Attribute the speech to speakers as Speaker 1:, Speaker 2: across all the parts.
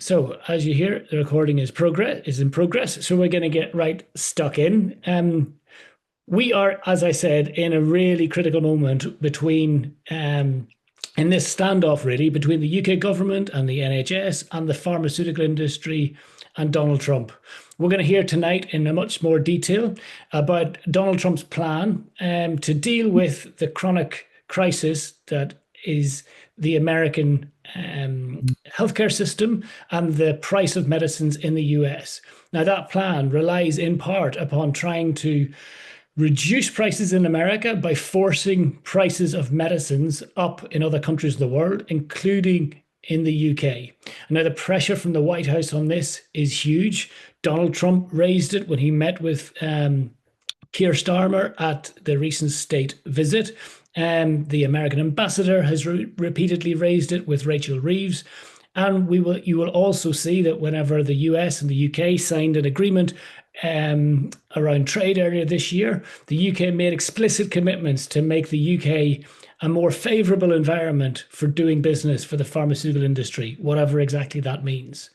Speaker 1: So as you hear, the recording is in progress. So we're going to get right stuck in. We are, as I said, in a really critical moment in this standoff really between the UK government and the NHS and the pharmaceutical industry and Donald Trump. We're going to hear tonight in a much more detail about Donald Trump's plan to deal with the chronic crisis that is the American healthcare system and the price of medicines in the US. Now, that plan relies in part upon trying to reduce prices in America by forcing prices of medicines up in other countries of the world, including in the UK. Now, the pressure from the White House on this is huge. Donald Trump raised it when he met with Keir Starmer at the recent state visit. The American ambassador has repeatedly raised it with Rachel Reeves. And you will also see that whenever the US and the UK signed an agreement around trade earlier this year, the UK made explicit commitments to make the UK a more favourable environment for doing business for the pharmaceutical industry, whatever exactly that means.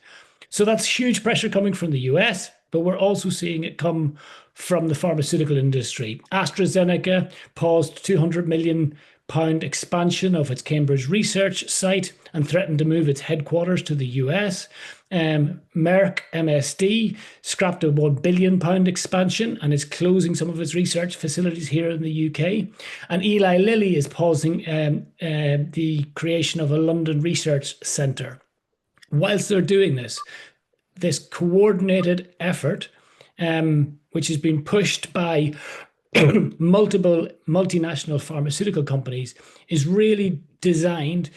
Speaker 1: So that's huge pressure coming from the US, but we're also seeing it come from the pharmaceutical industry. AstraZeneca paused £200 million expansion of its Cambridge research site and threatened to move its headquarters to the US. Merck MSD scrapped a £1 billion expansion and is closing some of its research facilities here in the UK. And Eli Lilly is pausing the creation of a London research centre. Whilst they're doing this coordinated effort, which has been pushed by multiple multinational pharmaceutical companies, is really designed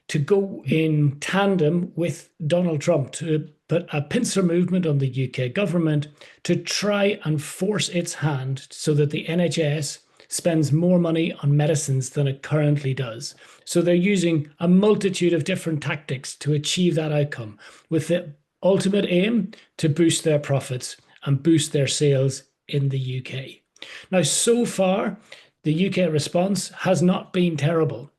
Speaker 1: to go in tandem with Donald Trump, to put a pincer movement on the UK government to try and force its hand so that the NHS spends more money on medicines than it currently does. So they're using a multitude of different tactics to achieve that outcome, with the ultimate aim to boost their profits and boost their sales in the UK. Now, so far, the UK response has not been terrible.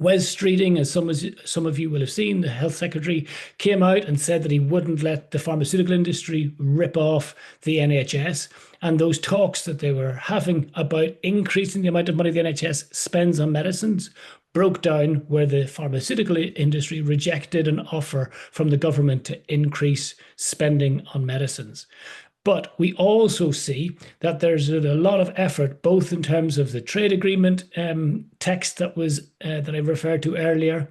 Speaker 1: Wes Streeting, as some of you will have seen, the health secretary, came out and said that he wouldn't let the pharmaceutical industry rip off the NHS. And those talks that they were having about increasing the amount of money the NHS spends on medicines broke down, where the pharmaceutical industry rejected an offer from the government to increase spending on medicines. But we also see that there's a lot of effort, both in terms of the trade agreement text that I referred to earlier.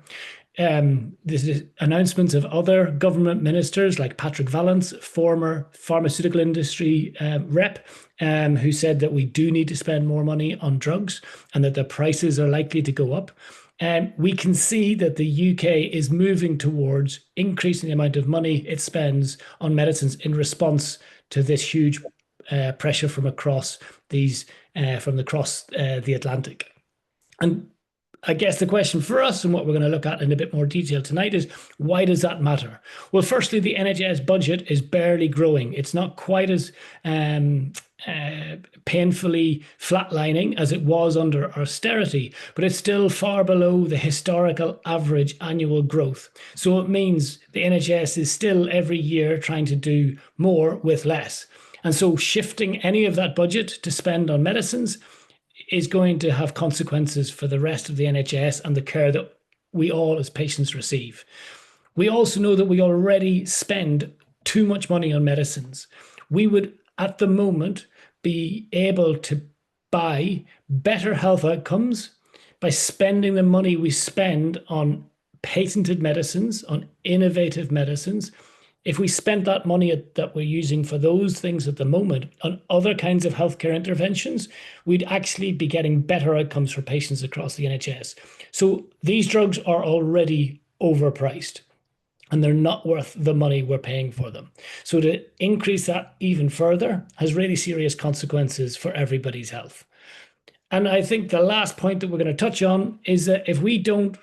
Speaker 1: There's announcements of other government ministers like Patrick Vallance, former pharmaceutical industry rep, who said that we do need to spend more money on drugs and that the prices are likely to go up. We can see that the UK is moving towards increasing the amount of money it spends on medicines in response to this huge pressure from across the Atlantic. And I guess the question for us, and what we're going to look at in a bit more detail tonight, is why does that matter? Well, firstly, the NHS budget is barely growing. It's not quite as painfully flatlining as it was under austerity, but it's still far below the historical average annual growth. So it means the NHS is still every year trying to do more with less. And so shifting any of that budget to spend on medicines is going to have consequences for the rest of the NHS and the care that we all as patients receive. We also know that we already spend too much money on medicines. We would, at the moment, be able to buy better health outcomes by spending the money we spend on patented medicines, on innovative medicines. If we spent that money that we're using for those things at the moment on other kinds of healthcare interventions, we'd actually be getting better outcomes for patients across the NHS. So these drugs are already overpriced, and they're not worth the money we're paying for them. So to increase that even further has really serious consequences for everybody's health. And I think the last point that we're going to touch on is that if we don't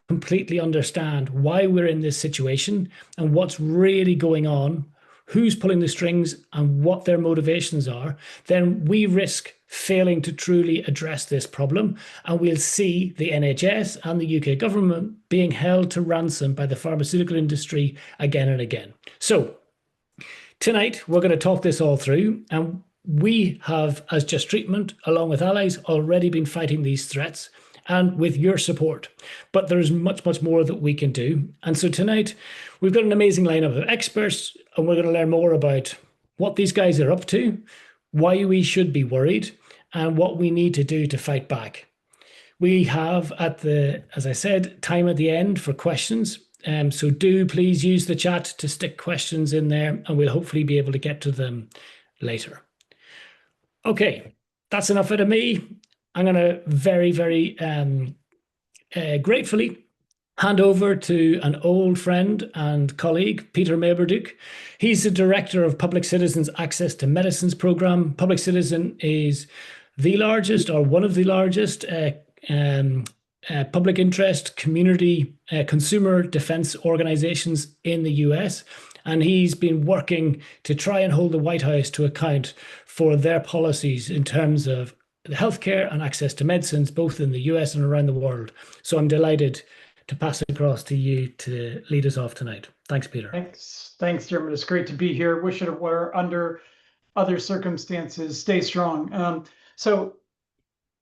Speaker 1: completely understand why we're in this situation and what's really going on who's pulling the strings and what their motivations are, then we risk failing to truly address this problem. And we'll see the NHS and the UK government being held to ransom by the pharmaceutical industry again and again. So tonight, we're going to talk this all through. And we have, as Just Treatment, along with allies, already been fighting these threats and with your support. But there's much, much more that we can do. And so tonight, we've got an amazing lineup of experts, and we're going to learn more about what these guys are up to, why we should be worried, and what we need to do to fight back. We have, as I said, time at the end for questions. So do please use the chat to stick questions in there, and we'll hopefully be able to get to them later. Okay, that's enough out of me. I'm going to very, very gratefully hand over to an old friend and colleague, Peter Maberduke. He's the Director of Public Citizens Access to Medicines Programme. Public Citizen is the largest, or one of the largest, public interest community consumer defense organizations in the US. And he's been working to try and hold the White House to account for their policies in terms of healthcare and access to medicines, both in the US and around the world. So I'm delighted to pass it across to you to lead us off tonight. Thanks, Peter.
Speaker 2: Thanks, Dermot. It's great to be here. Wish it were under other circumstances. Stay strong. So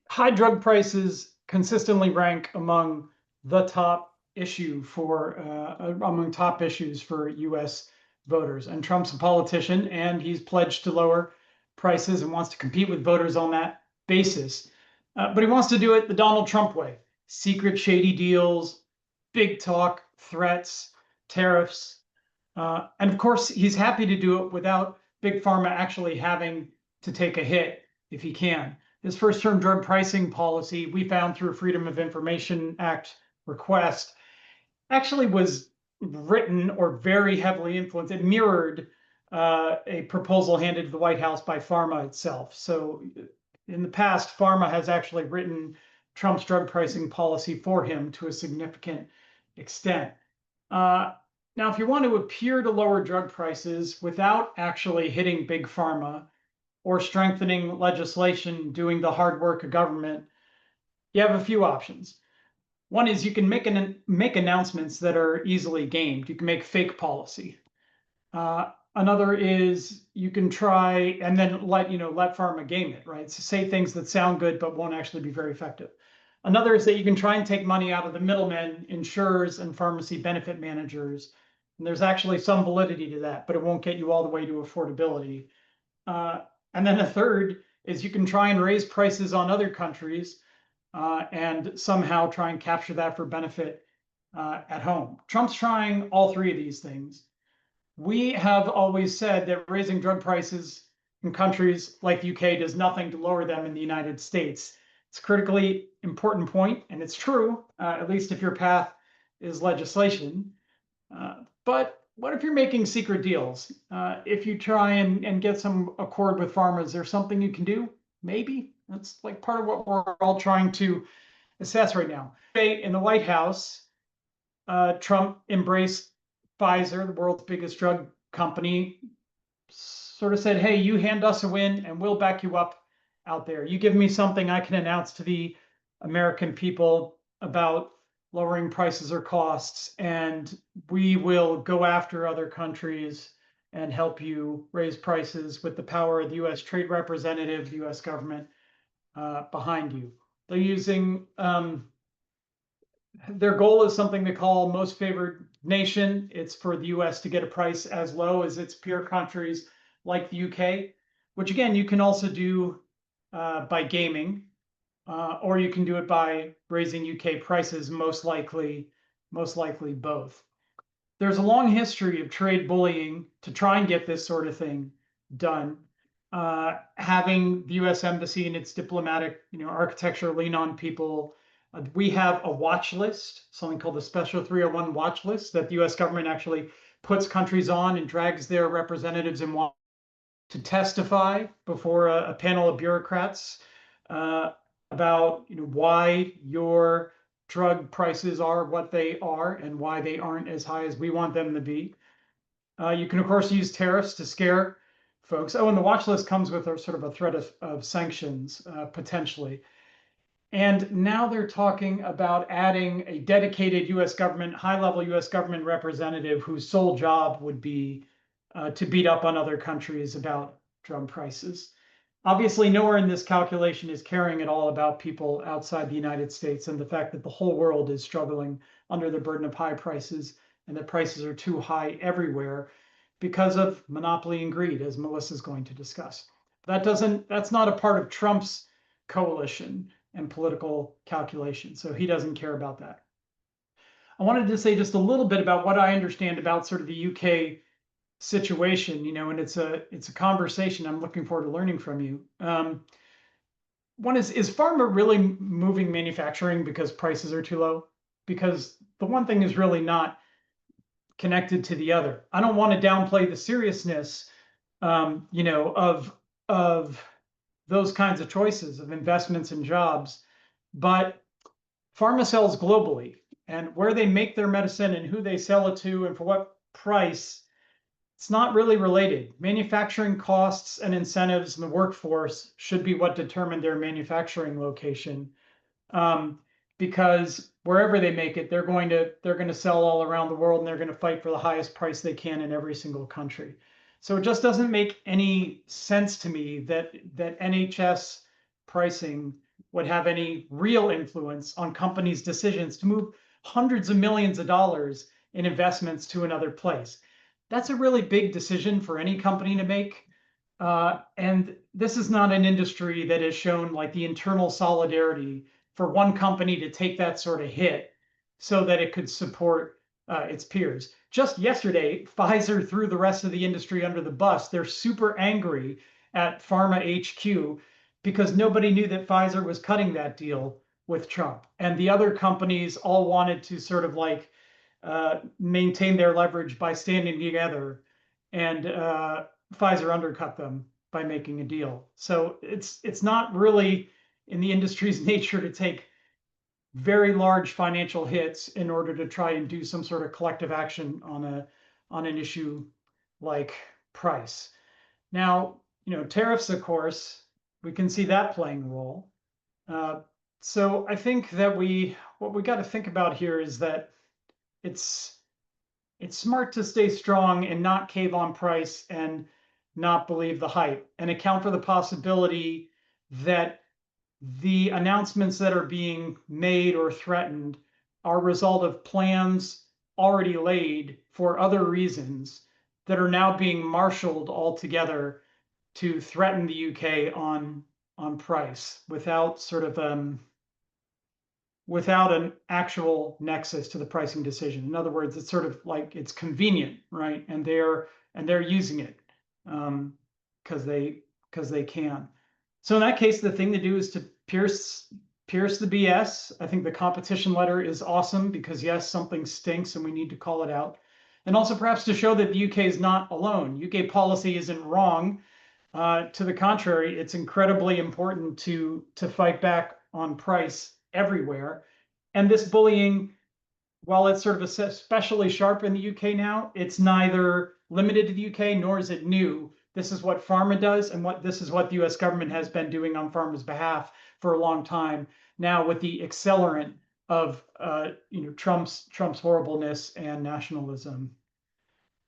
Speaker 2: high drug prices consistently rank among the top issue for among top issues for U.S. voters. And Trump's a politician, and he's pledged to lower prices and wants to compete with voters on that basis. But he wants to do it the Donald Trump way: secret, shady deals, big talk, threats, tariffs. And of course, he's happy to do it without Big Pharma actually having to take a hit if he can. His first-term drug pricing policy, we found through a Freedom of Information Act request, actually was written or very heavily influenced. It mirrored a proposal handed to the White House by pharma itself. So in the past, pharma has actually written Trump's drug pricing policy for him to a significant extent. Now, if you want to appear to lower drug prices without actually hitting big pharma or strengthening legislation, doing the hard work of government, you have a few options. One is you can make announcements that are easily gamed. You can make fake policy. Another is you can try and then let pharma game it, right? So say things that sound good but won't actually be very effective. Another is that you can try and take money out of the middlemen, insurers, and pharmacy benefit managers. And there's actually some validity to that, but it won't get you all the way to affordability. And then a third is you can try and raise prices on other countries and somehow try and capture that for benefit at home. Trump's trying all three of these things. We have always said that raising drug prices in countries like the UK does nothing to lower them in the United States. It's a critically important point, and it's true, at least if your path is legislation. But what if you're making secret deals? If you try and get some accord with pharma, is there something you can do? Maybe. That's like part of what we're all trying to assess right now. In the White House, Trump embraced Pfizer, the world's biggest drug company, sort of said, hey, you hand us a win and we'll back you up out there. You give me something I can announce to the American people about lowering prices or costs, and we will go after other countries and help you raise prices with the power of the U.S. Trade Representative, the U.S. government behind you. They're using, their goal is something they call most favored nation. It's for the U.S. to get a price as low as its peer countries like the UK, which again, you can also do by gaming. Or you can do it by raising UK prices, most likely both. There's a long history of trade bullying to try and get this sort of thing done. Having the US Embassy and its diplomatic architecture lean on people. We have a watch list, something called the Special 301 watch list, that the US government actually puts countries on and drags their representatives in to testify before a panel of bureaucrats about why your drug prices are what they are and why they aren't as high as we want them to be. You can, of course, use tariffs to scare folks. Oh, and the watch list comes with a sort of a threat of sanctions, potentially. And now they're talking about adding a dedicated US government, high-level US government representative whose sole job would be to beat up on other countries about drug prices. Obviously, nowhere in this calculation is caring at all about people outside the United States and the fact that the whole world is struggling under the burden of high prices and that prices are too high everywhere because of monopoly and greed, as Melissa's going to discuss. That's not a part of Trump's coalition and political calculation. So he doesn't care about that. I wanted to say just a little bit about what I understand about sort of the UK situation, and it's a conversation I'm looking forward to learning from you. One is pharma really moving manufacturing because prices are too low? Because the one thing is really not connected to the other. I don't want to downplay the seriousness, of those kinds of choices of investments and jobs, but pharma sells globally, and where they make their medicine and who they sell it to and for what price, it's not really related. Manufacturing costs and incentives in the workforce should be what determine their manufacturing location, because wherever they make it, they're going to sell all around the world, and they're going to fight for the highest price they can in every single country. So it just doesn't make any sense to me that NHS pricing would have any real influence on companies' decisions to move hundreds of millions of dollars in investments to another place. That's a really big decision for any company to make. And this is not an industry that has shown like the internal solidarity for one company to take that sort of hit so that it could support its peers. Just yesterday, Pfizer threw the rest of the industry under the bus. They're super angry at Pharma HQ because nobody knew that Pfizer was cutting that deal with Trump. And the other companies all wanted to sort of like maintain their leverage by standing together. And Pfizer undercut them by making a deal. So it's not really in the industry's nature to take very large financial hits in order to try and do some sort of collective action on an issue like price. Now, tariffs, of course, we can see that playing a role. So I think that what we got to think about here is that it's smart to stay strong and not cave on price and not believe the hype and account for the possibility that the announcements that are being made or threatened are a result of plans already laid for other reasons that are now being marshaled all together to threaten the UK on price without sort of without an actual nexus to the pricing decision. In other words, it's sort of like it's convenient, right? And they're using it because they can. So in that case, the thing to do is to pierce the BS. I think the competition letter is awesome because yes, something stinks and we need to call it out. And also perhaps to show that the UK is not alone. UK policy isn't wrong. To the contrary, it's incredibly important to fight back on price everywhere. And this bullying, while it's sort of especially sharp in the UK now, it's neither limited to the UK nor is it new. This is what pharma does, and this is what the US government has been doing on pharma's behalf for a long time. Now with the accelerant of Trump's horribleness and nationalism.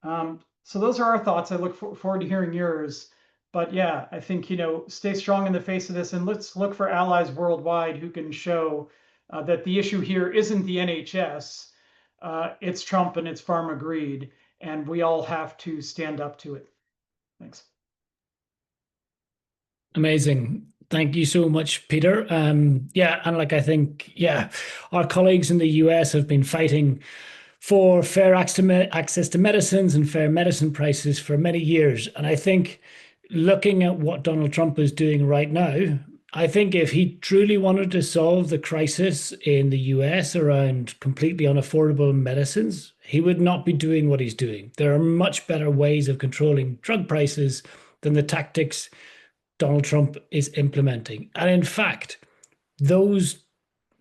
Speaker 2: So those are our thoughts. I look forward to hearing yours. But yeah, I think, stay strong in the face of this, and let's look for allies worldwide who can show that the issue here isn't the NHS, it's Trump and it's pharma greed, and we all have to stand up to it. Thanks.
Speaker 1: Amazing. Thank you so much, Peter. Yeah, and I think, yeah, our colleagues in the US have been fighting for fair access to medicines and fair medicine prices for many years. And I think looking at what Donald Trump is doing right now, I think if he truly wanted to solve the crisis in the US around completely unaffordable medicines, he would not be doing what he's doing. There are much better ways of controlling drug prices than the tactics Donald Trump is implementing. And in fact, those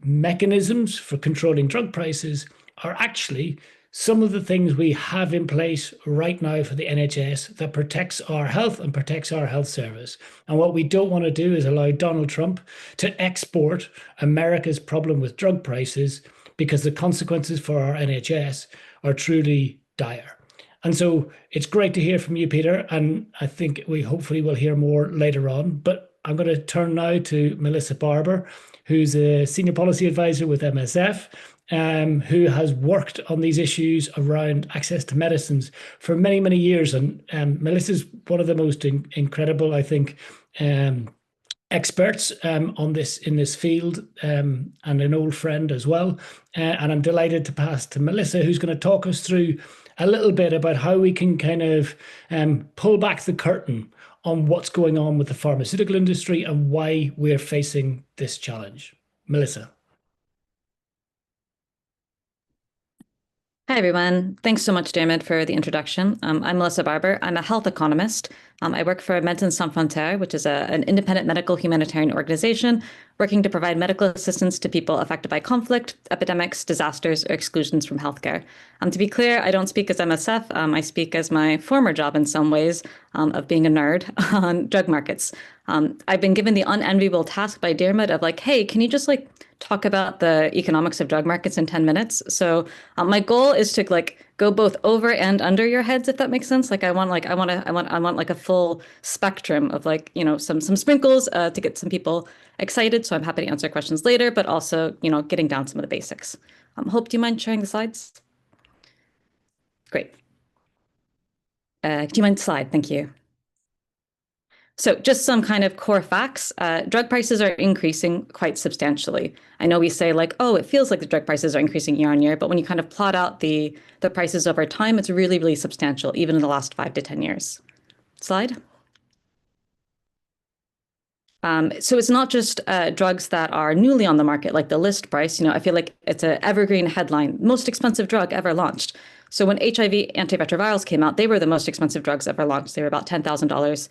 Speaker 1: mechanisms for controlling drug prices are actually some of the things we have in place right now for the NHS that protects our health and protects our health service. And what we don't want to do is allow Donald Trump to export America's problem with drug prices, because the consequences for our NHS are truly dire. And so it's great to hear from you, Peter. And I think we hopefully will hear more later on. But I'm going to turn now to Melissa Barber, who's a senior policy advisor with MSF, who has worked on these issues around access to medicines for many, many years. And Melissa's one of the most incredible, I think, experts on this in this field, and an old friend as well. And I'm delighted to pass to Melissa, who's going to talk us through a little bit about how we can kind of pull back the curtain on what's going on with the pharmaceutical industry and why we're facing this challenge. Melissa.
Speaker 3: Hi, everyone. Thanks so much, Dermot, for the introduction. I'm Melissa Barber. I'm a health economist. I work for Médecins Sans Frontières, which is an independent medical humanitarian organization working to provide medical assistance to people affected by conflict, epidemics, disasters, or exclusions from healthcare. To be clear, I don't speak as MSF. I speak as my former job in some ways of being a nerd on drug markets. I've been given the unenviable task by Dermot of like, hey, can you just talk about the economics of drug markets in 10 minutes? So my goal is to go both over and under your heads, if that makes sense. I want a full spectrum of some sprinkles to get some people excited. So I'm happy to answer questions later, but also, getting down some of the basics. Hope, do you mind sharing the slides? Great. Do you mind slide? Thank you. So just some kind of core facts. Drug prices are increasing quite substantially. I know we say oh, it feels like the drug prices are increasing year on year, but when you kind of plot out the prices over time, it's really, really substantial, even in the last 5 to 10 years. Slide. So it's not just drugs that are newly on the market, like the list price. I feel like it's an evergreen headline, most expensive drug ever launched. So when HIV antiretrovirals came out, they were the most expensive drugs ever launched. They were about $10,000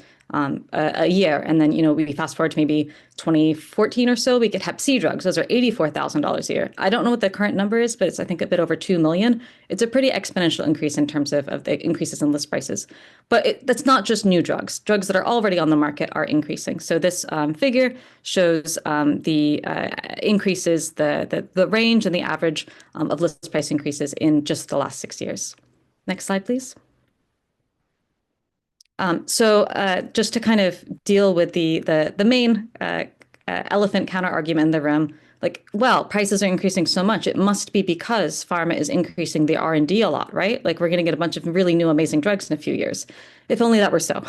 Speaker 3: a year. And then, we fast forward to maybe 2014 or so, we get Hep C drugs. Those are $84,000 a year. I don't know what the current number is, but it's, I think, a bit over 2 million. It's a pretty exponential increase in terms of the increases in list prices. But that's not just new drugs. Drugs that are already on the market are increasing. So this figure shows the increases, the range and the average of list price increases in just the last 6 years. Next slide, please. So just to kind of deal with the main elephant counter argument in the room, well, prices are increasing so much, it must be because pharma is increasing the R&D a lot, right? We're going to get a bunch of really new, amazing drugs in a few years. If only that were so.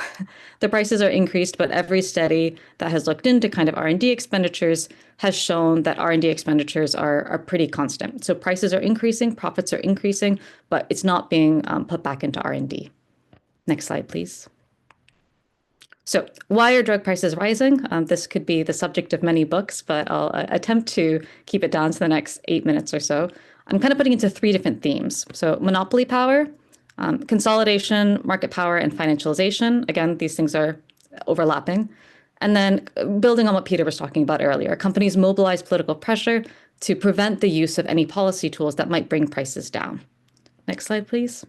Speaker 3: The prices are increased, but every study that has looked into kind of R&D expenditures has shown that R&D expenditures are pretty constant. So prices are increasing, profits are increasing, but it's not being put back into R&D. Next slide, please. So why are drug prices rising? This could be the subject of many books, but I'll attempt to keep it down to the next 8 minutes or so. I'm kind of putting into 3 different themes. So monopoly power, consolidation, market power, and financialization. Again, these things are overlapping. And then building on what Peter was talking about earlier, companies mobilize political pressure to prevent the use of any policy tools that might bring prices down. Next slide, please.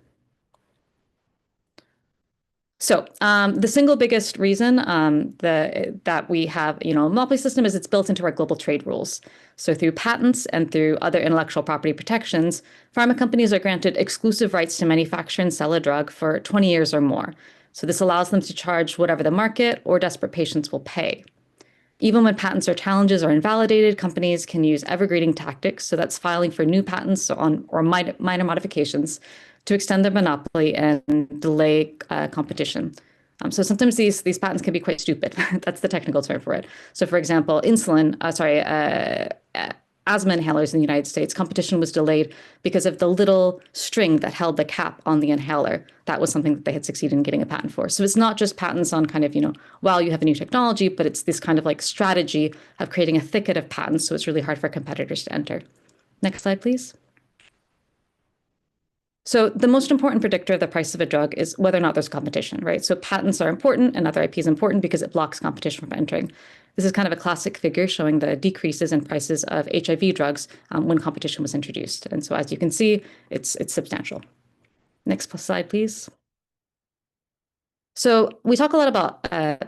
Speaker 3: So the single biggest reason that we have a monopoly system is it's built into our global trade rules. So through patents and through other intellectual property protections, pharma companies are granted exclusive rights to manufacture and sell a drug for 20 years or more. So this allows them to charge whatever the market or desperate patients will pay. Even when patents or challenges are invalidated, companies can use evergreening tactics. So that's filing for new patents or minor modifications to extend their monopoly and delay competition. So sometimes these patents can be quite stupid. That's the technical term for it. So for example, asthma inhalers in the United States, competition was delayed because of the little string that held the cap on the inhaler. That was something that they had succeeded in getting a patent for. So it's not just patents on kind of, wow, you have a new technology, but it's this kind of strategy of creating a thicket of patents. So it's really hard for competitors to enter. Next slide, please. So the most important predictor of the price of a drug is whether or not there's competition, right? So patents are important and other IP is important because it blocks competition from entering. This is kind of a classic figure showing the decreases in prices of HIV drugs when competition was introduced. And so as you can see, it's substantial. Next slide, please. So we talk a lot about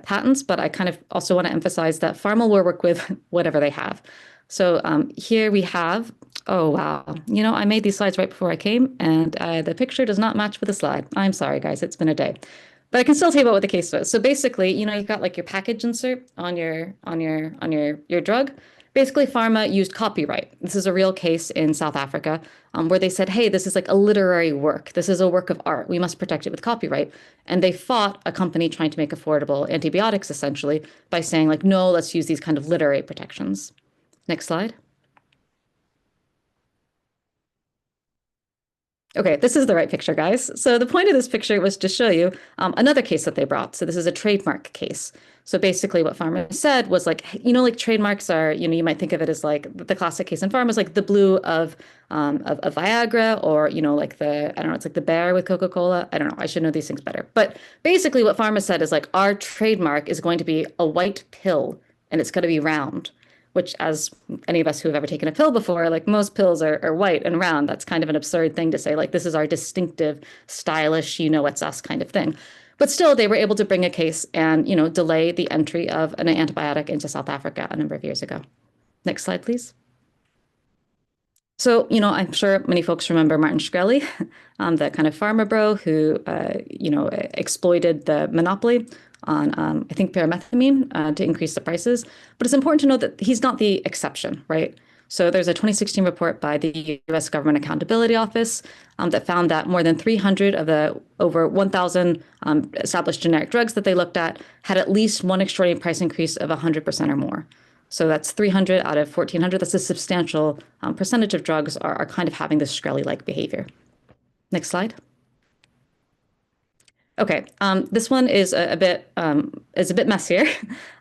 Speaker 3: patents, but I kind of also want to emphasize that pharma will work with whatever they have. So here we have, oh, wow. I made these slides right before I came, and the picture does not match with the slide. I'm sorry, guys. It's been a day. But I can still tell you about what the case was. So basically, you've got like your package insert on your drug. Basically, pharma used copyright. This is a real case in South Africa where they said, hey, this is like a literary work. This is a work of art. We must protect it with copyright. And they fought a company trying to make affordable antibiotics, essentially, by saying, like, no, let's use these kind of literary protections. Next slide. Okay, this is the right picture, guys. So the point of this picture was to show you another case that they brought. So this is a trademark case. So basically what pharma said was like, like trademarks are, you might think of it as like the classic case in pharma is like the blue of Viagra, or, like I don't know, it's like the bear with Coca-Cola. I don't know. I should know these things better. But basically what pharma said is like, our trademark is going to be a white pill and it's going to be round, which, as any of us who have ever taken a pill before, like most pills are white and round. That's kind of an absurd thing to say, like, this is our distinctive, stylish, it's us kind of thing. But still, they were able to bring a case and, delay the entry of an antibiotic into South Africa a number of years ago. Next slide, please. So, I'm sure many folks remember Martin Shkreli, the kind of pharma bro who, exploited the monopoly on, I think, pyrimethamine to increase the prices. But it's important to note that he's not the exception, right? So there's a 2016 report by the U.S. Government Accountability Office that found that more than 300 of the over 1,000 established generic drugs that they looked at had least one extraordinary price increase of 100% or more. So that's 300 out of 1,400. That's a substantial percentage of drugs are kind of having this Shkreli-like behavior. Next slide. Okay, this one is a bit messier,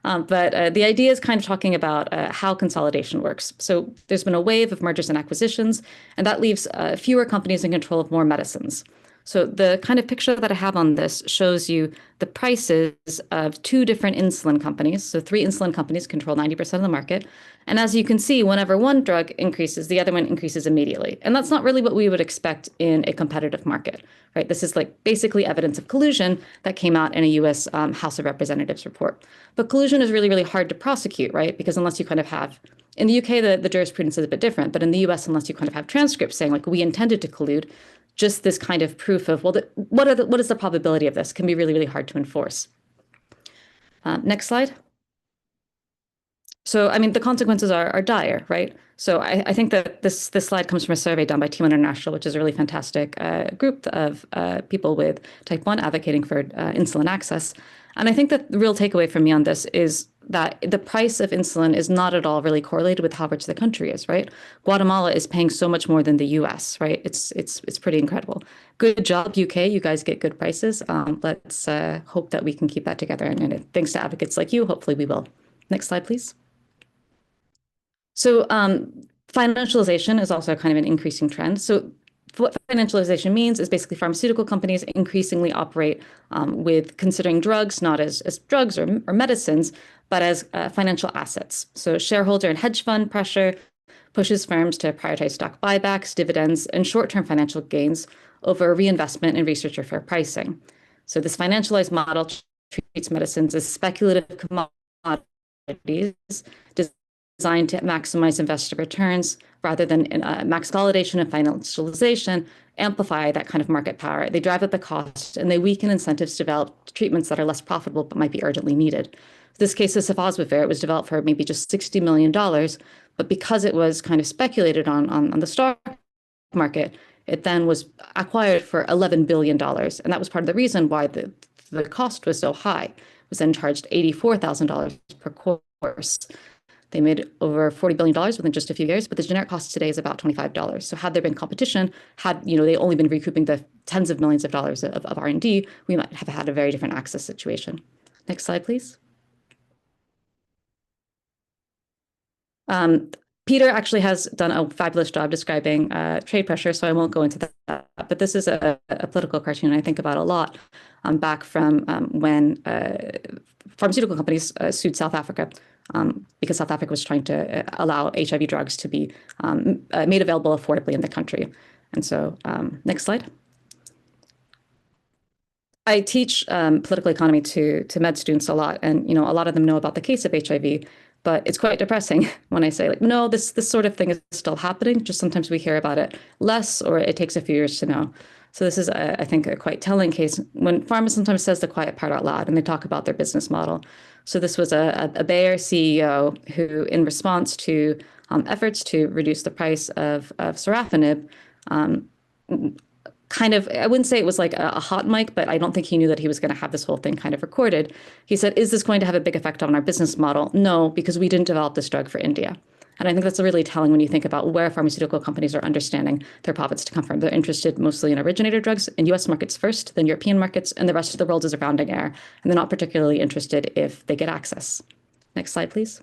Speaker 3: but the idea is kind of talking about how consolidation works. So there's been a wave of mergers and acquisitions, and that leaves fewer companies in control of more medicines. So the kind of picture that I have on this shows you the prices of two different insulin companies. So 3 insulin companies control 90% of the market. And as you can see, whenever one drug increases, the other one increases immediately. And that's not really what we would expect in a competitive market, right? This is like basically evidence of collusion that came out in a US House of Representatives report. But collusion is really, really hard to prosecute, right? Because unless you kind of have, in the UK, the jurisprudence is a bit different, but in the US, unless you kind of have transcripts saying like, we intended to collude, just this kind of proof of, well, what is the probability of this can be really, really hard to enforce. Next slide. So, I mean, the consequences are dire, right? So I think that this slide comes from a survey done by Team International, which is a really fantastic group of people with type 1 advocating for insulin access. And I think that the real takeaway from me on this is that the price of insulin is not at all really correlated with how rich the country is, right? Guatemala is paying so much more than the US, right? It's pretty incredible. Good job, UK. You guys get good prices. Let's hope that we can keep that together. And thanks to advocates like you, hopefully we will. Next slide, please. So financialization is also kind of an increasing trend. So what financialization means is basically pharmaceutical companies increasingly operate with considering drugs not as drugs or medicines, but as financial assets. So shareholder and hedge fund pressure pushes firms to prioritize stock buybacks, dividends, and short-term financial gains over reinvestment in research or fair pricing. So this financialized model treats medicines as speculative commodities designed to maximize investor returns rather than max consolidation and financialization amplify that kind of market power. They drive up the cost and they weaken incentives to develop treatments that are less profitable but might be urgently needed. This case is sofosbuvir. It was developed for maybe just $60 million, but because it was kind of speculated on the stock market, it then was acquired for $11 billion. And that was part of the reason why the cost was so high. It was then charged $84,000 per course. They made over $40 billion within just a few years, but the generic cost today is about $25. So had there been competition, had they only been recouping the tens of millions of dollars of R&D, we might have had a very different access situation. Next slide, please. Peter actually has done a fabulous job describing trade pressure, so I won't go into that. But this is a political cartoon I think about a lot back from when pharmaceutical companies sued South Africa because South Africa was trying to allow HIV drugs to be made available affordably in the country. And so, next slide. I teach political economy to med students a lot, and a lot of them know about the case of HIV, but it's quite depressing when I say, like, no, this sort of thing is still happening. Just sometimes we hear about it less, or it takes a few years to know. So this is, I think, a quite telling case when pharma sometimes says the quiet part out loud and they talk about their business model. So this was a Bayer CEO who, in response to efforts to reduce the price of sorafenib, kind of, I wouldn't say it was like a hot mic, but I don't think he knew that he was going to have this whole thing kind of recorded. He said, is this going to have a big effect on our business model? No, because we didn't develop this drug for India. And I think that's really telling when you think about where pharmaceutical companies are understanding their profits to come from. They're interested mostly in originator drugs in US markets first, then European markets, and the rest of the world is a rounding error. And they're not particularly interested if they get access. Next slide, please.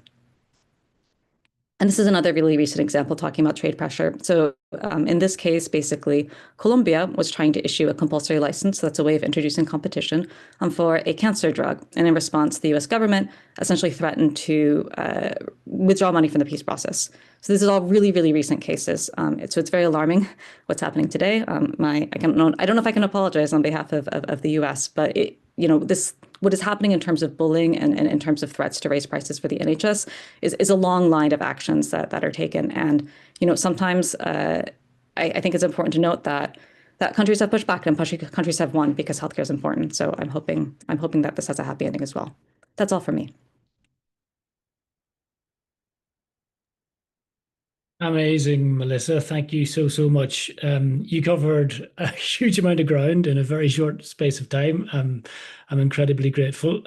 Speaker 3: And this is another really recent example talking about trade pressure. So in this case, basically, Colombia was trying to issue a compulsory license. So that's a way of introducing competition for a cancer drug. And in response, the US government essentially threatened to withdraw money from the peace process. So this is all really, really recent cases. So it's very alarming what's happening today. I don't know if I can apologize on behalf of the US, but what is happening in terms of bullying and in terms of threats to raise prices for the NHS is a long line of actions that are taken. And, sometimes I think it's important to note that countries have pushed back and countries have won because healthcare is important. So I'm hoping that this has a happy ending as well. That's all for me.
Speaker 1: Amazing, Melissa. Thank you so much. You covered a huge amount of ground in a very short space of time. I'm incredibly grateful.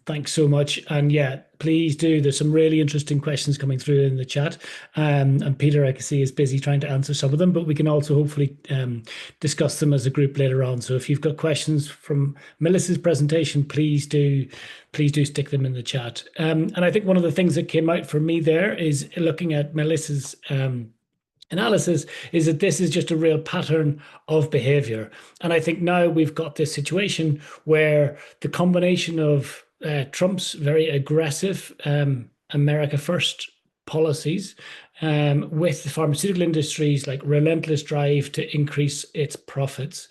Speaker 1: Thanks so much. And yeah, please do. There's some really interesting questions coming through in the chat. And Peter, I can see, is busy trying to answer some of them, but we can also hopefully discuss them as a group later on. So if you've got questions from Melissa's presentation, please do stick them in the chat. And I think one of the things that came out for me there is looking at Melissa's analysis is that this is just a real pattern of behavior. And I think now we've got this situation where the combination of Trump's very aggressive America First policies with the pharmaceutical industry's like relentless drive to increase its profits,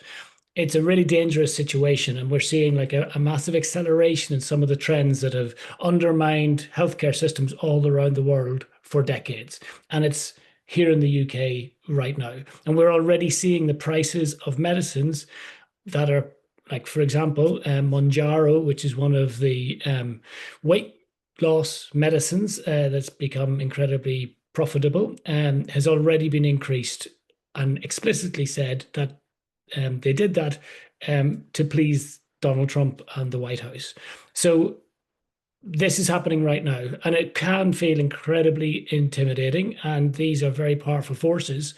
Speaker 1: it's a really dangerous situation. And we're seeing like a massive acceleration in some of the trends that have undermined healthcare systems all around the world for decades. And it's here in the UK right now. And we're already seeing the prices of medicines that are, like, for example, Mounjaro, which is one of the weight loss medicines that's become incredibly profitable, has already been increased and explicitly said that they did that to please Donald Trump and the White House. So this is happening right now, and it can feel incredibly intimidating, and these are very powerful forces.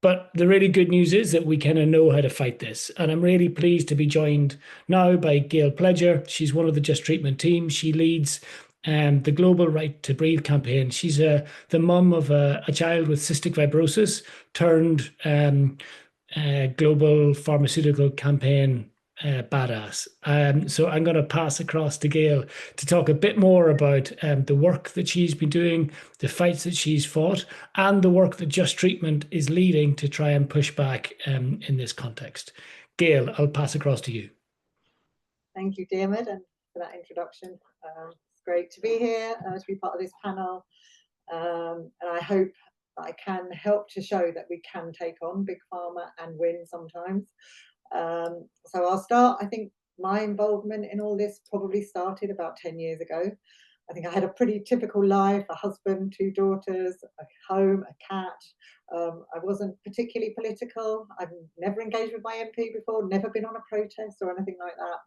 Speaker 1: But the really good news is that we kind of know how to fight this. And I'm really pleased to be joined now by Gail Pledger. She's one of the Just Treatment team. She leads the Global Right to Breathe campaign. She's the mum of a child with cystic fibrosis turned global pharmaceutical campaign badass. So I'm going to pass across to Gail to talk a bit more about the work that she's been doing, the fights that she's fought, and the work that Just Treatment is leading to try and push back in this context. Gail, I'll pass across to you.
Speaker 4: Thank you, Diarmaid, and for that introduction. It's great to be here, to be part of this panel, and I hope I can help to show that we can take on Big Pharma and win sometimes. So I'll start. I think my involvement in all this probably started about 10 years ago. I think I had a pretty typical life, a husband, 2 daughters, a home, a cat. I wasn't particularly political. I've never engaged with my MP before, never been on a protest or anything like that.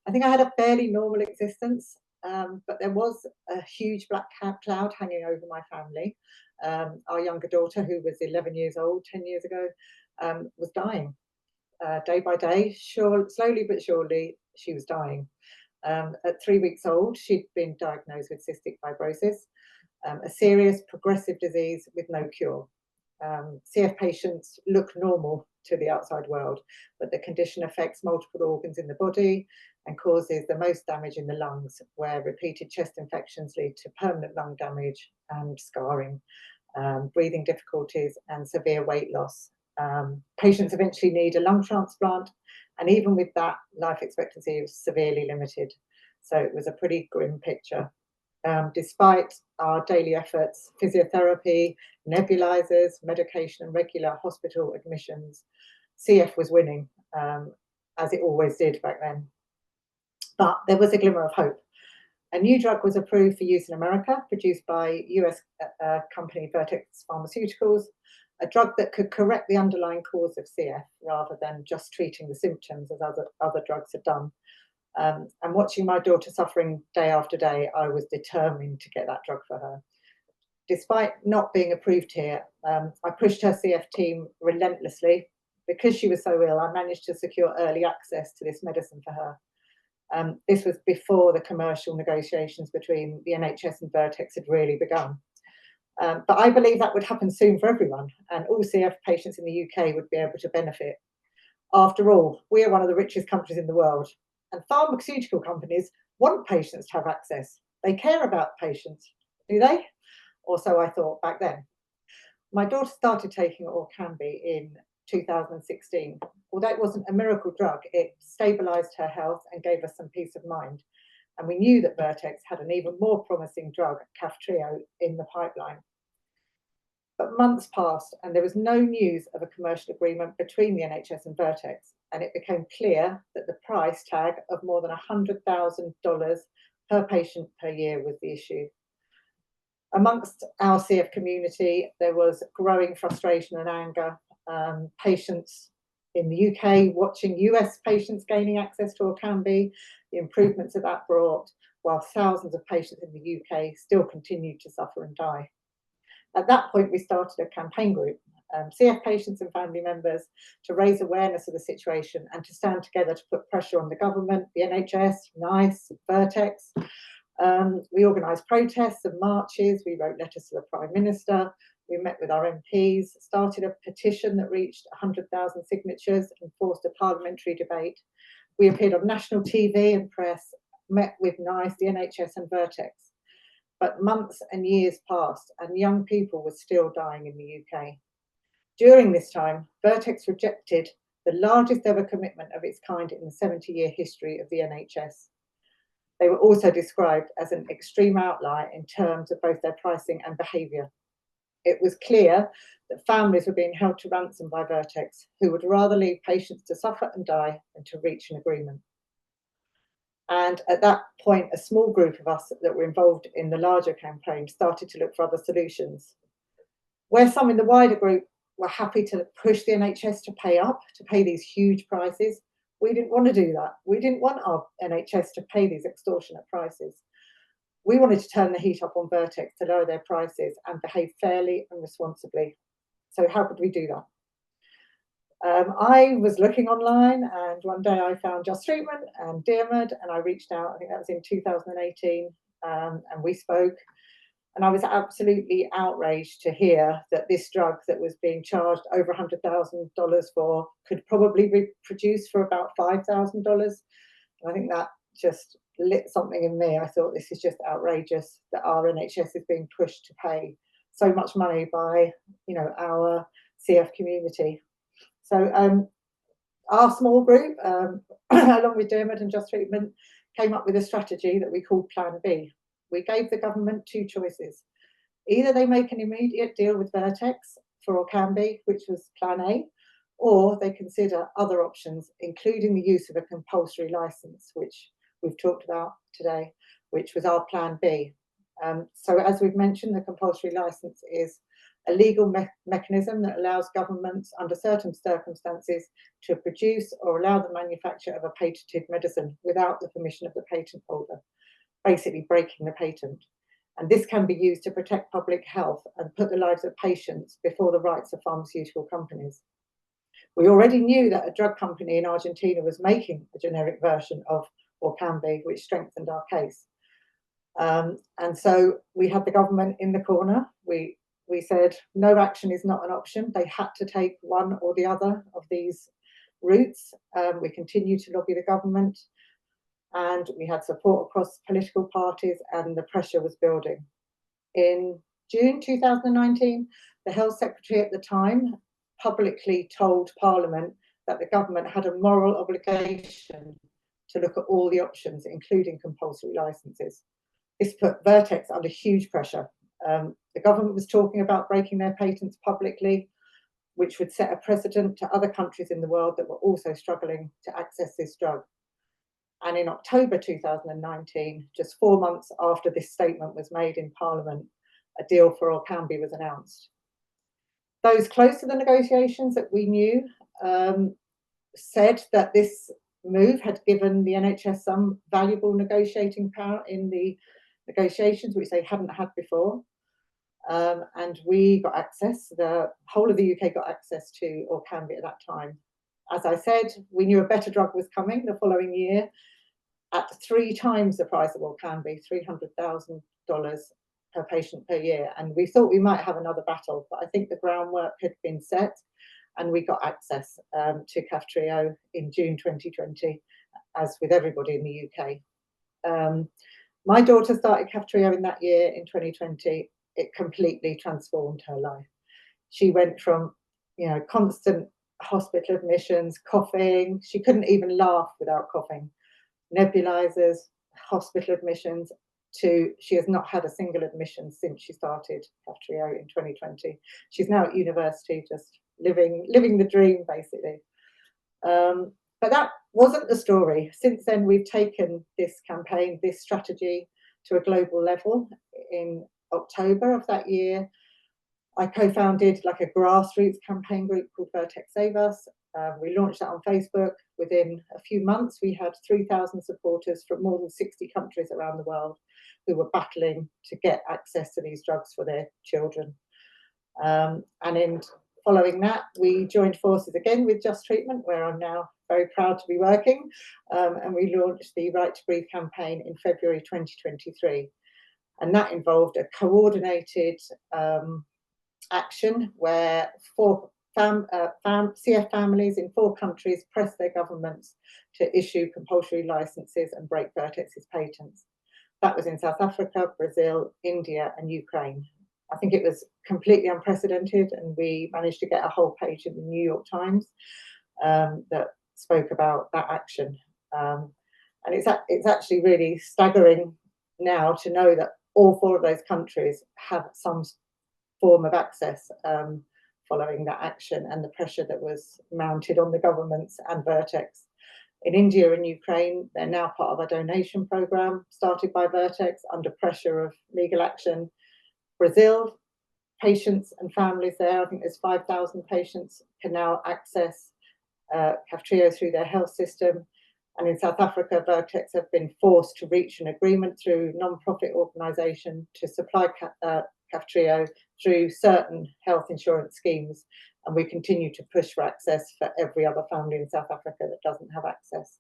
Speaker 4: I think I had a fairly normal existence, but there was a huge black cloud hanging over my family. Our younger daughter, who was 11 years old 10 years ago, was dying. Day by day, slowly but surely, she was dying. At 3 weeks old, she'd been diagnosed with cystic fibrosis, a serious progressive disease with no cure. CF patients look normal to the outside world, but the condition affects multiple organs in the body and causes the most damage in the lungs, where repeated chest infections lead to permanent lung damage and scarring, breathing difficulties and severe weight loss. Patients eventually need a lung transplant, and even with that, life expectancy was severely limited. So it was a pretty grim picture. Despite our daily efforts, physiotherapy, nebulizers, medication, and regular hospital admissions, CF was winning, as it always did back then. But there was a glimmer of hope. A new drug was approved for use in America, produced by US company Vertex Pharmaceuticals, a drug that could correct the underlying cause of CF rather than just treating the symptoms as other drugs have done. And watching my daughter suffering day after day, I was determined to get that drug for her. Despite not being approved here, I pushed her CF team relentlessly. Because she was so ill, I managed to secure early access to this medicine for her. This was before the commercial negotiations between the NHS and Vertex had really begun. But I believe that would happen soon for everyone, and all CF patients in the UK would be able to benefit. After all, we are one of the richest countries in the world, and pharmaceutical companies want patients to have access. They care about patients, do they? Or so I thought back then. My daughter started taking Orkambi in 2016. Although it wasn't a miracle drug, it stabilised her health and gave us some peace of mind. And we knew that Vertex had an even more promising drug, Kaftrio, in the pipeline. But months passed and there was no news of a commercial agreement between the NHS and Vertex, and it became clear that the price tag of more than $100,000 per patient per year was the issue. Amongst our CF community, there was growing frustration and anger. Patients in the UK watching US patients gaining access to Orkambi, the improvements that that brought, while thousands of patients in the UK still continued to suffer and die. At that point, we started a campaign group, CF patients and family members, to raise awareness of the situation and to stand together to put pressure on the government, the NHS, NICE, Vertex. We organised protests and marches, we wrote letters to the Prime Minister, we met with our MPs, started a petition that reached 100,000 signatures and forced a parliamentary debate. We appeared on national TV and press, met with NICE, the NHS and Vertex. But months and years passed and young people were still dying in the UK. During this time, Vertex rejected the largest ever commitment of its kind in the 70-year history of the NHS. They were also described as an extreme outlier in terms of both their pricing and behaviour. It was clear that families were being held to ransom by Vertex, who would rather leave patients to suffer and die than to reach an agreement. And at that point, a small group of us that were involved in the larger campaign started to look for other solutions. Where some in the wider group were happy to push the NHS to pay these huge prices, we didn't want to do that. We didn't want our NHS to pay these extortionate prices. We wanted to turn the heat up on Vertex to lower their prices and behave fairly and responsibly. So how could we do that? I was looking online and one day I found Just Treatment and Diarmuid and I reached out, I think that was in 2018, and we spoke. And I was absolutely outraged to hear that this drug that was being charged over $100,000 for could probably be produced for about $5,000. I think that just lit something in me. I thought this is just outrageous that our NHS is being pushed to pay so much money by, our CF community. So our small group, along with Diarmuid and Just Treatment, came up with a strategy that we called Plan B. We gave the government two choices. Either they make an immediate deal with Vertex for Orkambi, which was Plan A, or they consider other options, including the use of a compulsory license, which we've talked about today, which was our Plan B. So as we've mentioned, the compulsory license is a legal mechanism that allows governments under certain circumstances to produce or allow the manufacture of a patented medicine without the permission of the patent holder, basically breaking the patent. And this can be used to protect public health and put the lives of patients before the rights of pharmaceutical companies. We already knew that a drug company in Argentina was making a generic version of Orkambi, which strengthened our case. And so we had the government in the corner. We we said no action is not an option. They had to take one or the other of these routes. We continued to lobby the government, and we had support across political parties, and the pressure was building. In June 2019, the Health Secretary at the time publicly told Parliament that the government had a moral obligation to look at all the options, including compulsory licenses. This put Vertex under huge pressure. The government was talking about breaking their patents publicly, which would set a precedent to other countries in the world that were also struggling to access this drug. And in October 2019, just 4 months after this statement was made in Parliament, a deal for Orkambi was announced. Those close to the negotiations that we knew said that this move had given the NHS some valuable negotiating power in the negotiations, which they hadn't had before. And we got access, the whole of the UK got access to Orkambi at that time. As I said, we knew a better drug was coming the following year at 3 times the price of Orkambi, $300,000 per patient per year. And we thought we might have another battle, but I think the groundwork had been set, and we got access to Kaftrio in June 2020, as with everybody in the UK. My daughter started Kaftrio in that year, in 2020. It completely transformed her life. She went from, constant hospital admissions, coughing. She couldn't even laugh without coughing. Nebulizers, hospital admissions, to she has not had a single admission since she started Kaftrio in 2020. She's now at university, just living the dream, basically. But that wasn't the story. Since then, we've taken this campaign, this strategy, to a global level. In October of that year, I co-founded like a grassroots campaign group called Vertex Save Us. We launched that on Facebook. Within a few months, we had 3,000 supporters from more than 60 countries around the world who were battling to get access to these drugs for their children. Following that, we joined forces again with Just Treatment, where I'm now very proud to be working. And we launched the Right to Breathe campaign in February 2023. And that involved a coordinated action where CF families in 4 countries pressed their governments to issue compulsory licenses and break Vertex's patents. That was in South Africa, Brazil, India, and Ukraine. I think it was completely unprecedented, and we managed to get a whole page in the New York Times that spoke about that action. And it's actually really staggering now to know that all 4 of those countries have some form of access following that action and the pressure that was mounted on the governments and Vertex. In India and Ukraine, they're now part of a donation program started by Vertex under pressure of legal action. Brazil, patients and families there, I think there's 5,000 patients, can now access Kaftrio through their health system. And in South Africa, Vertex have been forced to reach an agreement through non-profit organisation to supply Kaftrio through certain health insurance schemes. And we continue to push for access for every other family in South Africa that doesn't have access.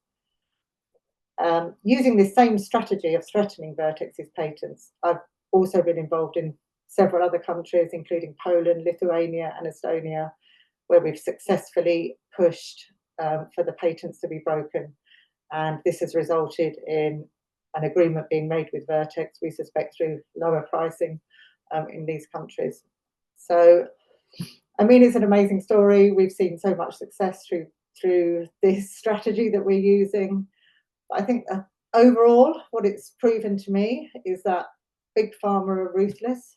Speaker 4: Using this same strategy of threatening Vertex's patents, I've also been involved in several other countries, including Poland, Lithuania, and Estonia, where we've successfully pushed for the patents to be broken. And this has resulted in an agreement being made with Vertex, we suspect through lower pricing in these countries. So, I mean, it's an amazing story. We've seen so much success through this strategy that we're using. But I think overall, what it's proven to me is that Big Pharma are ruthless.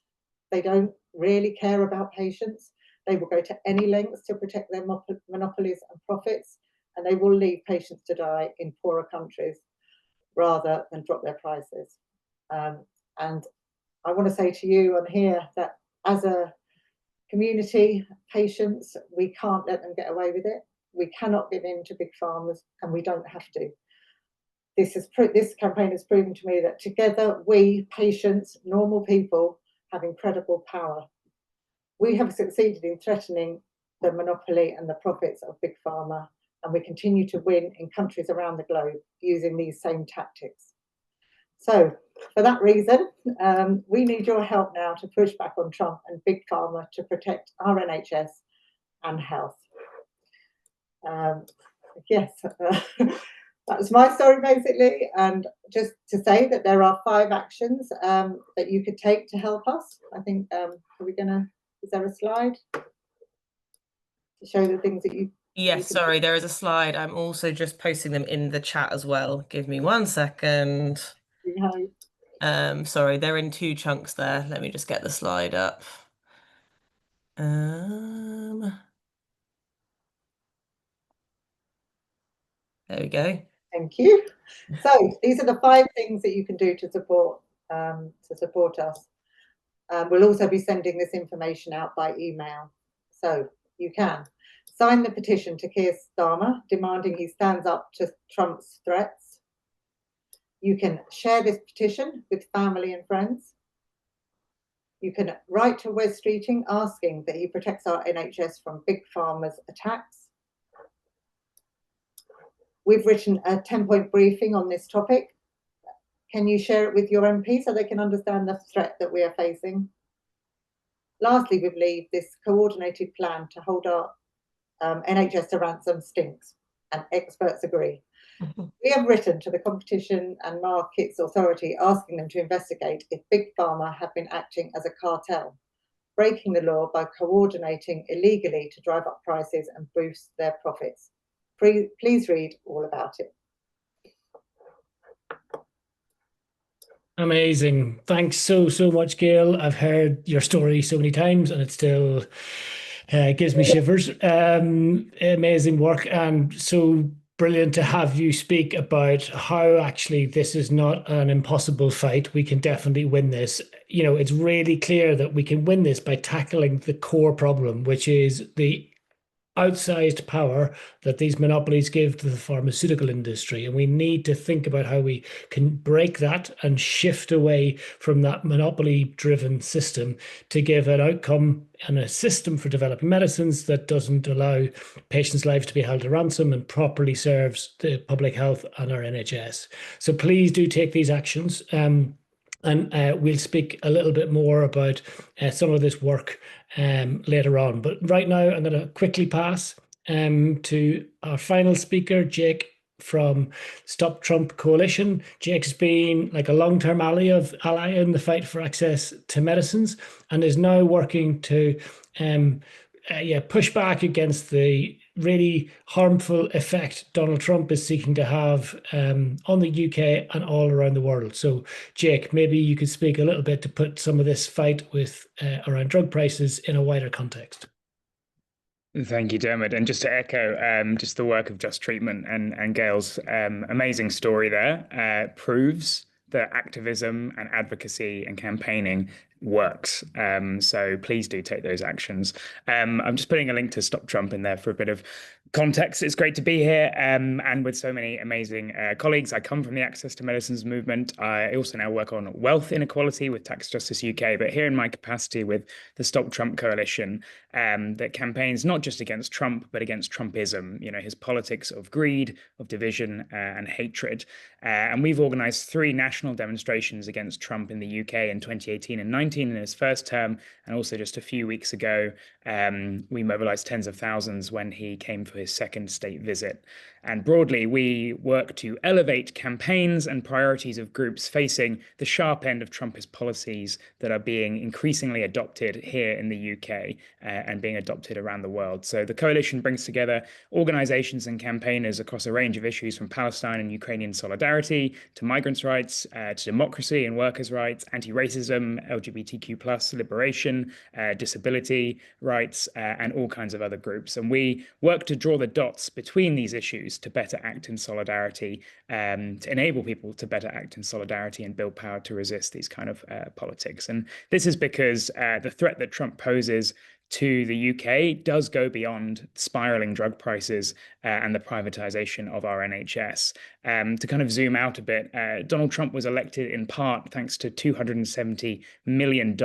Speaker 4: They don't really care about patients. They will go to any lengths to protect their monopolies and profits, and they will leave patients to die in poorer countries rather than drop their prices. And I want to say to you on here that as a community, patients, we can't let them get away with it. We cannot give in to big pharmas, and we don't have to. This campaign has proven to me that together, we, patients, normal people, have incredible power. We have succeeded in threatening the monopoly and the profits of big pharma, and we continue to win in countries around the globe using these same tactics. So for that reason, we need your help now to push back on Trump and Big Pharma to protect our NHS and health. Yes, that's my story basically. And just to say that there are 5 actions that you could take to help us. I think, is there a slide to show the things that you...
Speaker 5: Yes, sorry, there is a slide. I'm also just posting them in the chat as well. Give me 1 second. Sorry, they're in 2 chunks there. Let me just get the slide up. There we go.
Speaker 4: Thank you. So these are the 5 things that you can do to support us. We'll also be sending this information out by email. So you can sign the petition to Keir Starmer demanding he stands up to Trump's threats. You can share this petition with family and friends. You can write to Wes Streeting asking that he protects our NHS from Big Pharma's attacks. We've written a 10-point briefing on this topic. Can you share it with your MP so they can understand the threat that we are facing? Lastly, we believe this coordinated plan to hold our NHS to ransom stinks, and experts agree. We have written to the Competition and Markets Authority asking them to investigate if Big Pharma have been acting as a cartel, breaking the law by coordinating illegally to drive up prices and boost their profits. Please read all about it.
Speaker 1: Amazing. Thanks so much, Gail. I've heard your story so many times and it still gives me shivers. Amazing work, and so brilliant to have you speak about how actually this is not an impossible fight. We can definitely win this. You know, it's really clear that we can win this by tackling the core problem, which is the outsized power that these monopolies give to the pharmaceutical industry. And we need to think about how we can break that and shift away from that monopoly-driven system to give an outcome and a system for developing medicines that doesn't allow patients' lives to be held to ransom and properly serves the public health and our NHS. So please do take these actions. And we'll speak a little bit more about some of this work later on. But right now, I'm going to quickly pass to our final speaker, Jake from Stop Trump Coalition. Jake's been like a long-term ally in the fight for access to medicines and is now working to push back against the really harmful effect Donald Trump is seeking to have on the UK and all around the world. So, Jake, maybe you could speak a little bit to put some of this fight with around drug prices in a wider context.
Speaker 6: Thank you, Dermot. And just to echo just the work of Just Treatment and Gail's amazing story there proves that activism and advocacy and campaigning works. So please do take those actions. I'm just putting a link to Stop Trump in there for a bit of context. It's great to be here and with so many amazing colleagues. I come from the Access to Medicines movement. I also now work on wealth inequality with Tax Justice UK, but here in my capacity with the Stop Trump Coalition that campaigns not just against Trump, but against Trumpism, you know, his politics of greed, of division and hatred. And we've organized 3 national demonstrations against Trump in the UK in 2018 and 19 in his first term. And also just a few weeks ago, we mobilized tens of thousands when he came for his second state visit. And broadly, we work to elevate campaigns and priorities of groups facing the sharp end of Trumpist policies that are being increasingly adopted here in the UK and being adopted around the world. So the coalition brings together organizations and campaigners across a range of issues from Palestine and Ukrainian solidarity to migrants' rights, to democracy and workers' rights, anti-racism, LGBTQ+ liberation, disability rights, and all kinds of other groups. And we work to draw the dots between these issues to better act in solidarity, to enable people to better act in solidarity and build power to resist these kind of politics. And this is because the threat that Trump poses to the UK does go beyond spiraling drug prices and the privatization of our NHS. To kind of zoom out a bit, Donald Trump was elected in part thanks to $270 million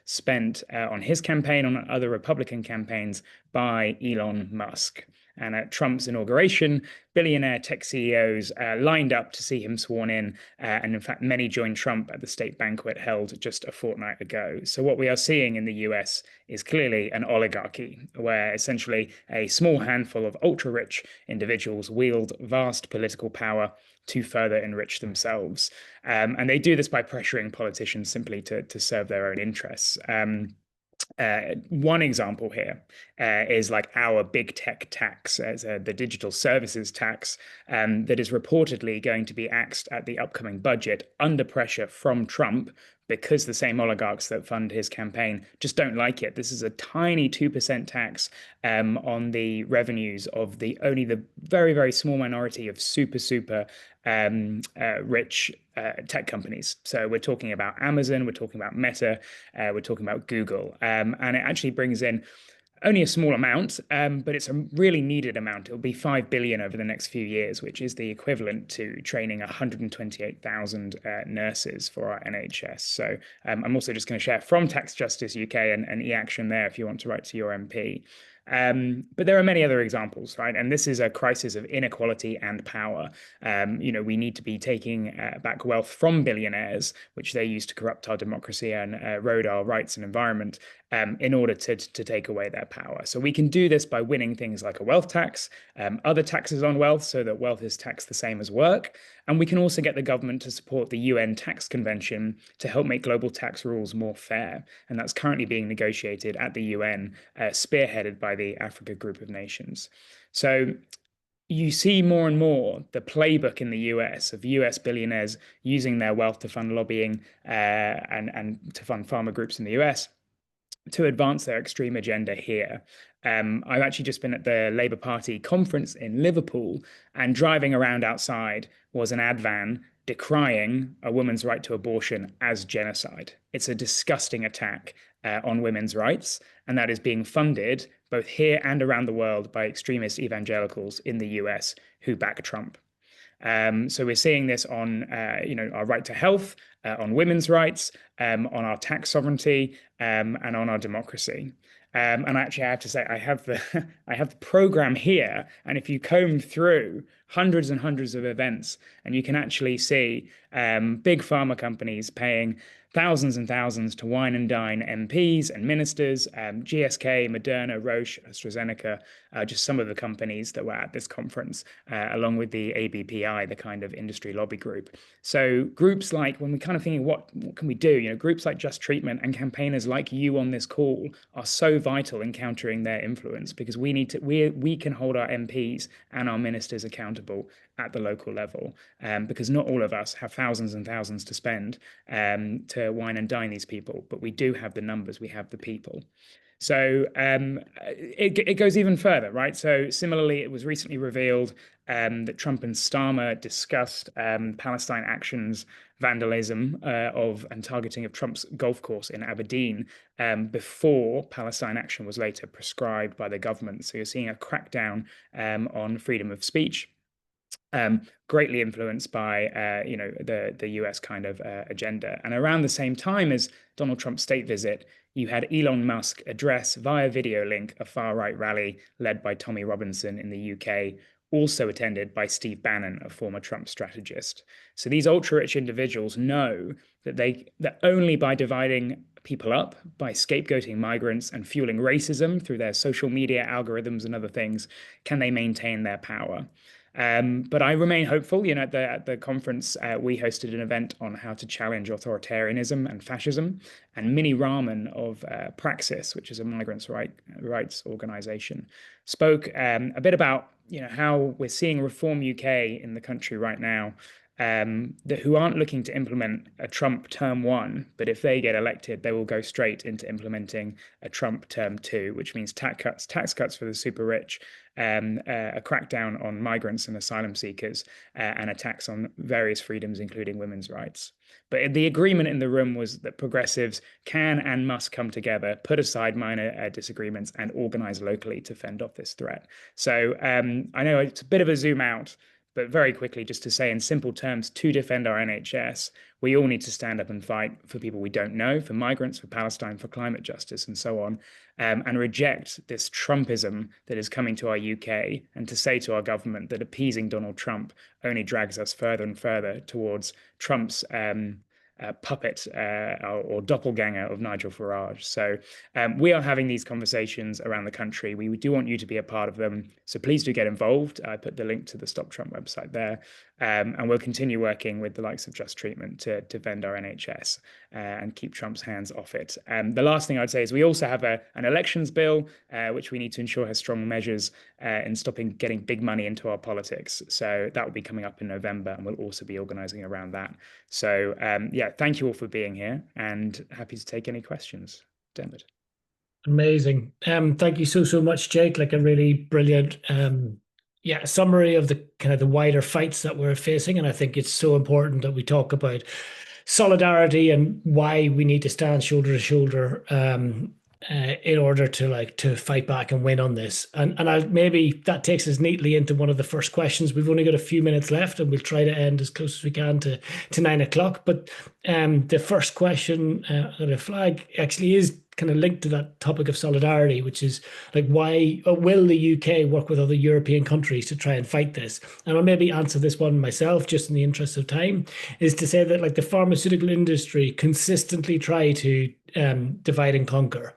Speaker 6: spent on his campaign, on other Republican campaigns by Elon Musk. And at Trump's inauguration, billionaire tech CEOs lined up to see him sworn in. And in fact, many joined Trump at the state banquet held just a fortnight ago. So what we are seeing in the US is clearly an oligarchy, where essentially a small handful of ultra-rich individuals wield vast political power to further enrich themselves. And they do this by pressuring politicians simply to serve their own interests. One example here is like our big tech tax, as the digital services tax, that is reportedly going to be axed at the upcoming budget under pressure from Trump, because the same oligarchs that fund his campaign just don't like it. This is a tiny 2% tax on the revenues of only the very, very small minority of super rich tech companies. So we're talking about Amazon, we're talking about Meta, we're talking about Google. And it actually brings in only a small amount, but it's a really needed amount. It'll be 5 billion over the next few years, which is the equivalent to training 128,000 nurses for our NHS. So I'm also just going to share from Tax Justice UK and e-action there if you want to write to your MP. But there are many other examples, right? And this is a crisis of inequality and power. We need to be taking back wealth from billionaires, which they use to corrupt our democracy and erode our rights and environment, in order to take away their power. So we can do this by winning things like a wealth tax, other taxes on wealth, so that wealth is taxed the same as work. And we can also get the government to support the UN Tax Convention to help make global tax rules more fair. And that's currently being negotiated at the UN, spearheaded by the Africa Group of Nations. So you see more and more the playbook in the US of US billionaires using their wealth to fund lobbying and to fund pharma groups in the US to advance their extreme agenda here. I've actually just been at the Labour Party conference in Liverpool, and driving around outside was an ad van decrying a woman's right to abortion as genocide. It's a disgusting attack on women's rights, and that is being funded both here and around the world by extremist evangelicals in the US who back Trump. So we're seeing this on, our right to health, on women's rights, on our tax sovereignty, and on our democracy. And actually, I have to say, I have the program here, and if you comb through hundreds and hundreds of events, and you can actually see big pharma companies paying thousands and thousands to wine and dine MPs and ministers, GSK, Moderna, Roche, AstraZeneca, just some of the companies that were at this conference, along with the ABPI, the kind of industry lobby group. So groups like, when we're kind of thinking, what can we do? Groups like Just Treatment and campaigners like you on this call are so vital in countering their influence, because we can hold our MPs and our ministers accountable at the local level, because not all of us have thousands and thousands to spend to wine and dine these people, but we do have the numbers, we have the people. So it goes even further, right? So similarly, it was recently revealed that Trump and Starmer discussed Palestine Action's vandalism and targeting of Trump's golf course in Aberdeen before Palestine Action was later prescribed by the government. So you're seeing a crackdown on freedom of speech, greatly influenced by the US kind of agenda. And around the same time as Donald Trump's state visit, you had Elon Musk address via video link a far-right rally led by Tommy Robinson in the UK, also attended by Steve Bannon, a former Trump strategist. So these ultra-rich individuals know that only by dividing people up, by scapegoating migrants and fueling racism through their social media algorithms and other things, can they maintain their power. But I remain hopeful. At the conference, we hosted an event on how to challenge authoritarianism and fascism. And Minnie Rahman of Praxis, which is a migrants' rights organization, spoke a bit about how we're seeing Reform UK in the country right now, who aren't looking to implement a Trump term 1, but if they get elected, they will go straight into implementing a Trump term 2, which means tax cuts for the super rich, a crackdown on migrants and asylum seekers, and attacks on various freedoms, including women's rights. But the agreement in the room was that progressives can and must come together, put aside minor disagreements, and organize locally to fend off this threat. So I know it's a bit of a zoom out, But very quickly, just to say in simple terms, to defend our NHS, we all need to stand up and fight for people we don't know, for migrants, for Palestine, for climate justice, and so on, and reject this Trumpism that is coming to our UK, and to say to our government that appeasing Donald Trump only drags us further and further towards Trump's puppet or doppelganger of Nigel Farage. So we are having these conversations around the country. We do want you to be a part of them. So please do get involved. I put the link to the Stop Trump website there. And we'll continue working with the likes of Just Treatment to defend our NHS and keep Trump's hands off it. The last thing I'd say is we also have an elections bill, which we need to ensure has strong measures in stopping getting big money into our politics. So that will be coming up in November, and we'll also be organising around that. So yeah, thank you all for being here, and happy to take any questions. Dermot.
Speaker 1: Amazing. Thank you so much, Jake. Like a really brilliant summary of the kind of the wider fights that we're facing. And I think it's so important that we talk about solidarity and why we need to stand shoulder to shoulder in order to fight back and win on this. And maybe that takes us neatly into one of the first questions. We've only got a few minutes left, and we'll try to end as close as we can to 9 o'clock. But the first question that I flag actually is kind of linked to that topic of solidarity, which is like, why will the UK work with other European countries to try and fight this? And I'll maybe answer this one myself, just in the interest of time, is to say that like the pharmaceutical industry consistently try to divide and conquer.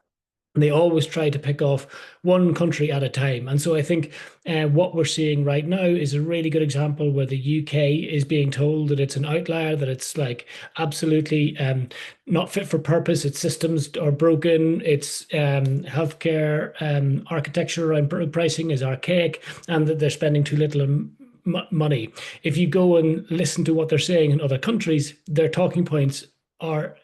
Speaker 1: And they always try to pick off one country at a time. And so I think what we're seeing right now is a really good example where the UK is being told that it's an outlier, that it's like absolutely not fit for purpose. Its systems are broken. Its healthcare architecture around pricing is archaic, and that they're spending too little money. If you go and listen to what they're saying in other countries, their talking points are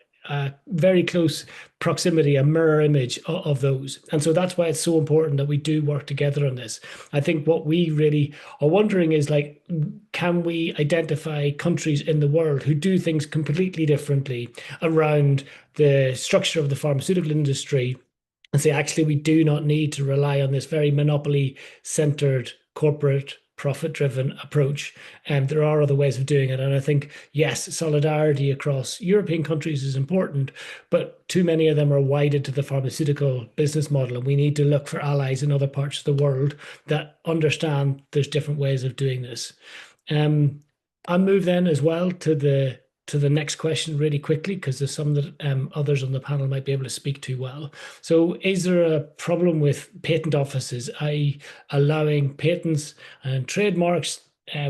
Speaker 1: very close proximity, a mirror image of those. And so that's why it's so important that we do work together on this. I think what we really are wondering is like, can we identify countries in the world who do things completely differently around the structure of the pharmaceutical industry, and say, actually, we do not need to rely on this very monopoly-centered corporate profit-driven approach. And there are other ways of doing it. And I think, yes, solidarity across European countries is important, but too many of them are widened to the pharmaceutical business model. And we need to look for allies in other parts of the world that understand there's different ways of doing this. I'll move then as well to the next question really quickly, because there's some that others on the panel might be able to speak to well. So is there a problem with patent offices, i.e. allowing patents and trademarks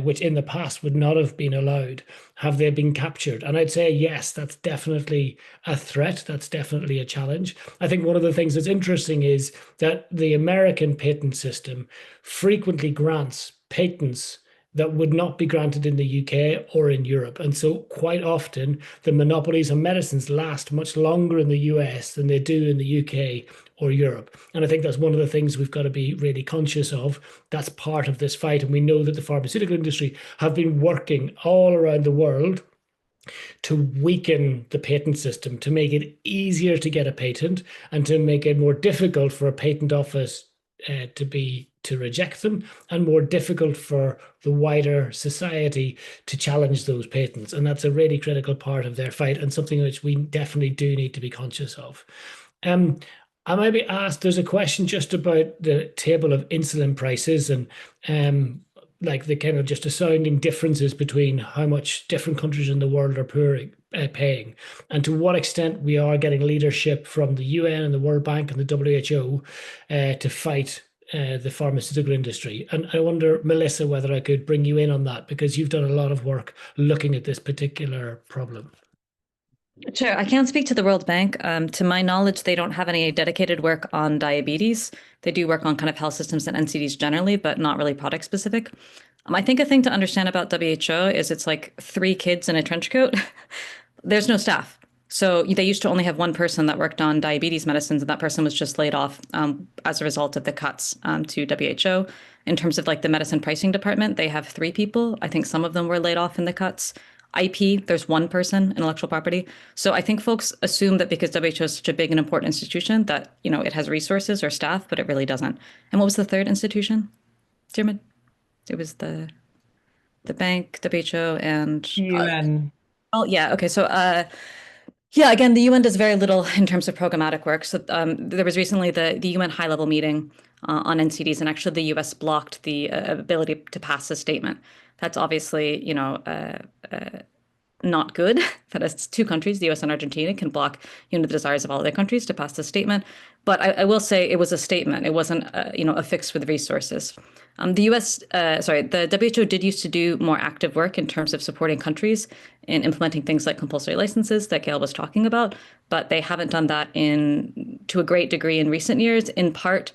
Speaker 1: which in the past would not have been allowed? Have they been captured? And I'd say, yes, that's definitely a threat. That's definitely a challenge. I think one of the things that's interesting is that the American patent system frequently grants patents that would not be granted in the UK or in Europe. And so quite often the monopolies on medicines last much longer in the US than they do in the UK or Europe. And I think that's one of the things we've got to be really conscious of. That's part of this fight. And we know that the pharmaceutical industry have been working all around the world to weaken the patent system, to make it easier to get a patent and to make it more difficult for a patent office to reject them, and more difficult for the wider society to challenge those patents. And that's a really critical part of their fight, and something which we definitely do need to be conscious of. I might be asked, there's a question just about the table of insulin prices and like the kind of just astounding differences between how much different countries in the world are paying, and to what extent we are getting leadership from the UN and the World Bank and the WHO to fight the pharmaceutical industry. And I wonder, Melissa, whether I could bring you in on that, because you've done a lot of work looking at this particular problem.
Speaker 3: Sure. I can't speak to the World Bank. To my knowledge, they don't have any dedicated work on diabetes. They do work on kind of health systems and NCDs generally, but not really product specific. I think a thing to understand about WHO is it's like 3 kids in a trench coat. There's no staff. So they used to only have one person that worked on diabetes medicines, and that person was just laid off as a result of the cuts to WHO. In terms of like the medicine pricing department, they have 3 people. I think some of them were laid off in the cuts. IP, there's 1 person, intellectual property. So I think folks assume that because WHO is such a big and important institution that, you know, it has resources or staff, but it really doesn't. And what was the third institution, Dermot? It was the... The bank, WHO, and
Speaker 7: UN.
Speaker 3: oh yeah, okay. So yeah, again, the UN does very little in terms of programmatic work. So there was recently the UN high-level meeting on NCDs, and actually the US blocked the ability to pass a statement. That's obviously, not good. That is, two countries, the US and Argentina, can block, the desires of all other countries to pass the statement. But I will say it was a statement. It wasn't, a fix with resources. The WHO did used to do more active work in terms of supporting countries in implementing things like compulsory licenses that Gail was talking about, but they haven't done that to a great degree in recent years, in part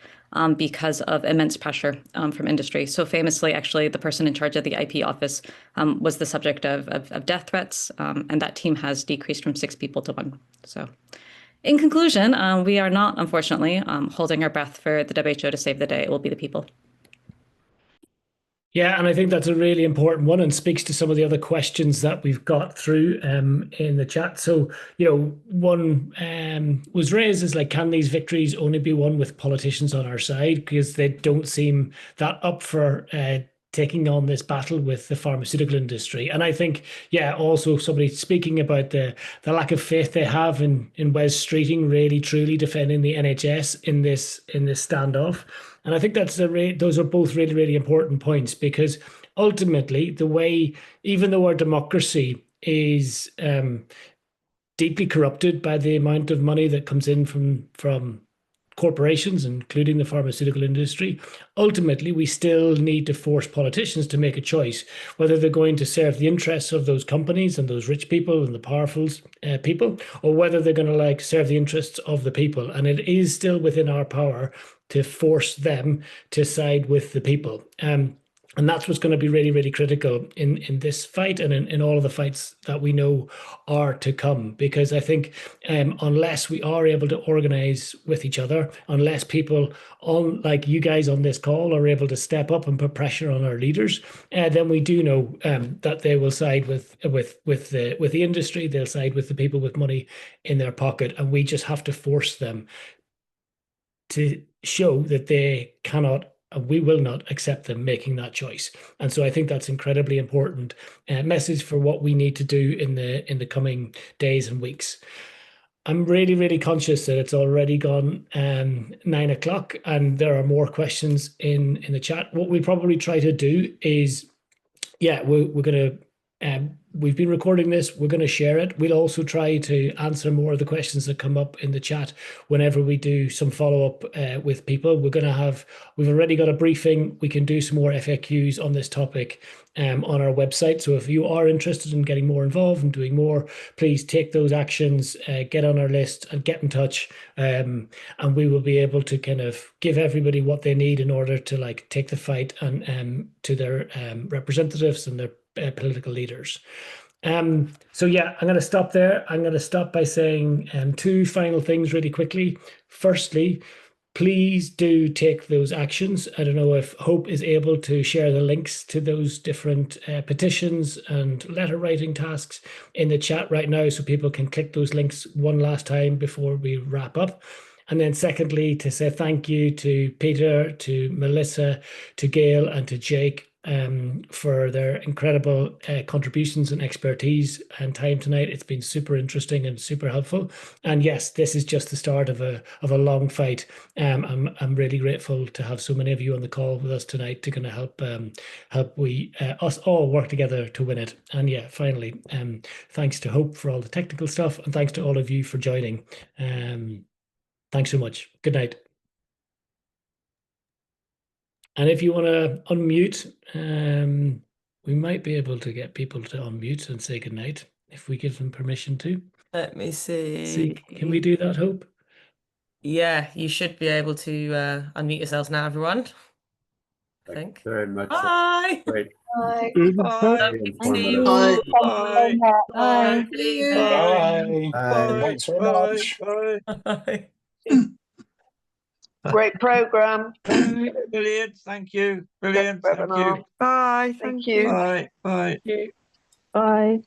Speaker 3: because of immense pressure from industry. So famously, actually, the person in charge of the IP office was the subject of death threats, and that team has decreased from 6 people to 1. So in conclusion, we are not, unfortunately, holding our breath for the WHO to save the day. It will be the people.
Speaker 1: Yeah, and I think that's a really important one and speaks to some of the other questions that we've got through in the chat. So, one was raised is like, can these victories only be won with politicians on our side? Because they don't seem that up for taking on this battle with the pharmaceutical industry. And I think, also somebody speaking about the lack of faith they have in Wes Streeting really truly defending the NHS in this standoff. And I think those are both really, really important points, because ultimately the way, even though our democracy is deeply corrupted by the amount of money that comes in from corporations, including the pharmaceutical industry, ultimately we still need to force politicians to make a choice whether they're going to serve the interests of those companies and those rich people and the powerful people, or whether they're going to serve the interests of the people. And it is still within our power to force them to side with the people. And that's what's going to be really, really critical in this fight and in all of the fights that we know are to come. Because I think unless we are able to organize with each other, unless people like you guys on this call are able to step up and put pressure on our leaders, then we do know that they will side with the industry. They'll side with the people with money in their pocket, and we just have to force them to show that they cannot, and we will not accept them making that choice. And so I think that's incredibly important message for what we need to do in the coming days and weeks. I'm really, really conscious that it's already gone 9 o'clock and there are more questions in the chat. What we'll probably try to do is, we're going to we've been recording this. We're going to share it. We'll also try to answer more of the questions that come up in the chat whenever we do some follow-up with people. We've already got a briefing. We can do some more FAQs on this topic on our website. So if you are interested in getting more involved and doing more, please take those actions, get on our list and get in touch. And we will be able to kind of give everybody what they need in order to take the fight and to their representatives and their political leaders. So I'm going to stop there. I'm going to stop by saying 2 final things really quickly. Firstly, please do take those actions. I don't know if Hope is able to share the links to those different petitions and letter writing tasks in the chat right now, so people can click those links one last time before we wrap up. And then secondly, to say thank you to Peter, to Melissa, to Gail, and to Jake for their incredible contributions and expertise and time tonight. It's been super interesting and super helpful. And yes, this is just the start of a long fight. I'm really grateful to have so many of you on the call with us tonight to kind of help us all work together to win it. And finally, thanks to Hope for all the technical stuff, and thanks to all of you for joining. Thanks so much. Good night. And if you want to unmute, we might be able to get people to unmute and say goodnight if we give them permission to.
Speaker 5: Let me see.
Speaker 1: Can we do that, Hope?
Speaker 5: Yeah, you should be able to unmute yourselves now, everyone. I think.
Speaker 8: Very much.
Speaker 5: Bye.
Speaker 8: Great.
Speaker 4: Bye.
Speaker 5: Lovely to see you
Speaker 7: Bye.
Speaker 5: all.
Speaker 7: Bye.
Speaker 3: Bye.
Speaker 7: Bye.
Speaker 8: Bye.
Speaker 7: Thanks very much.
Speaker 5: Bye.
Speaker 9: Great program.
Speaker 7: Brilliant. Thank you. Brilliant.
Speaker 9: Great
Speaker 7: Thank
Speaker 9: webinar.
Speaker 7: you.
Speaker 5: Bye.
Speaker 9: Thank you.
Speaker 7: Bye. Bye.
Speaker 9: Bye.